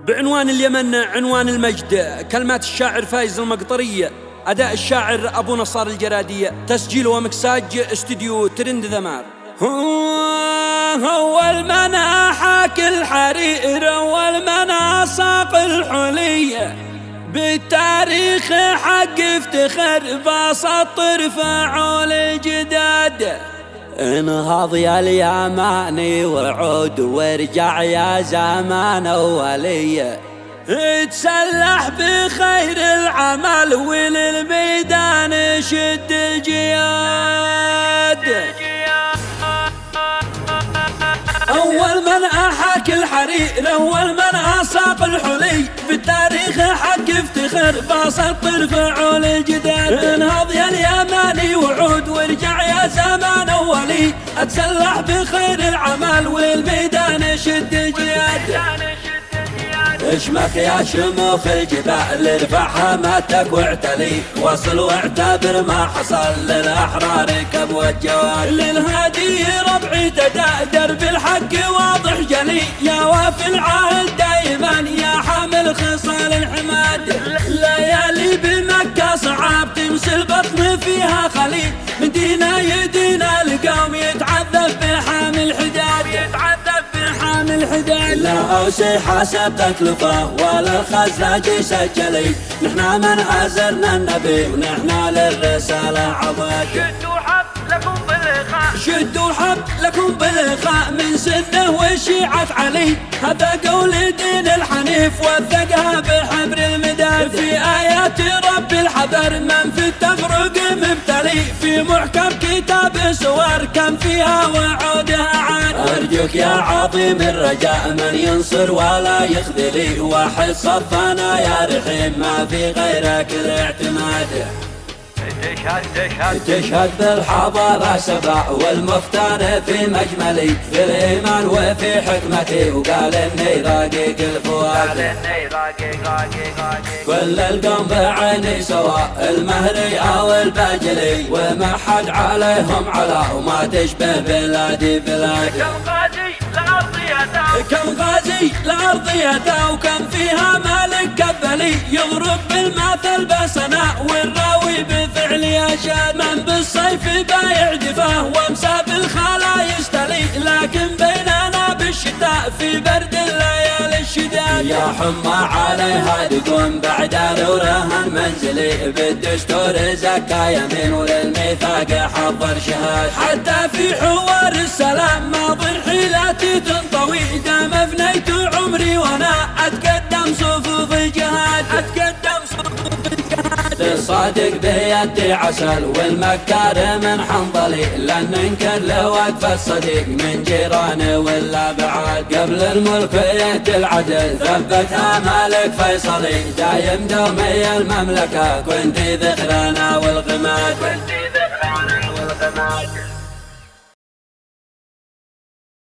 بعنوان اليمن عنوان المجد، كلمات الشاعر فايز المقطرية، أداء الشاعر أبو نصار الجرادية، تسجيل ومكساج استوديو ترند ذمار. هو المنى حاك الحرير والمنى ساق الحلية، بالتاريخ حق افتخر بسطر فعول الجداد. انهض يا اليماني وعود وارجع يا زمان أولية، اتسلح بخير العمل وللميدان شد الجياد. أول من أحاك الحرير أول من أساق الحلي، بالتاريخ حق افتخر بسطر فعول الجداد. انهض يا اليماني وعود وارجع يا زمان أولي، اتسلح بخير العمل والميدان شد الجياد. اشمخ يا شموخ الجبال ارفع حماتك واعتلي، وصل واعتبر ما حصل للأحرار كبو الجواد. للهادي ربعي تدادر بالحق واضح جلي، يا وافي العهد دايما يا حامل خصال الحماد. ليالي بمكة صعب تمسي البطن فيها خلي، من دينا يدينا القوم يتعذب بحامل حداد، يتعذب بحامل حداد. لا أوصي حسب تكلفة ولا الخزاج سجلي، نحنا من عزرنا النبي ونحنا للرسالة عضد. شدوا حب لكم بالإخاء، شدوا حب لكم بالإخاء من سنه وشيعة علي، هذا قول دين الحنيف وثقها بحبر المداد. في آيات رب الحذر من في التفرق مبتلي، في محكم كتاب سور كم فيها وعودها عاد. أرجوك يا عظيم الرجاء من ينصر ولا يخذلي، واحد صفنا يا رحيم ما في غيرك الاعتماد. تشهد بالحضارة سبع والمختار في مجملي، في الإيمان وفي حكمتي، وقال إني رقيق الفؤاد. كل القوم بعيني سواء المهري أو الباجلي، وما حد عليهم علا وما تشبه بلادي بلادي. كم غازي لأرضيته وكم فيها مالك كبلي، يضرب بالمثل بسناء والراوي بفعل يشاد. من بالصيف بايع دفاه وامسى بالخلا يستلي، لكن بيننا بالشتاء في برد الليالي الشداد. يا حمى عليها تقوم بعد نورها المنزلي، بالدستور زكا يمين وللميثاق حضر شهاد. حتى في حوار السلام ماضي حيلاتي تنطوي، دام افنيت عمري وانا اتقدم صفوف الجهاد، اتقدم صفوف الجهاد. للصادق بيدي عسل والمكار من حنظلي، لن ننكر لوقف الصديق من جيرانه ولا بعاد. قبل الملك يأتي العدل ثبتها مالك فيصلي، دايم دومي المملكة كنت ذخرنا والغماد، كنت ذخرنا والغماد.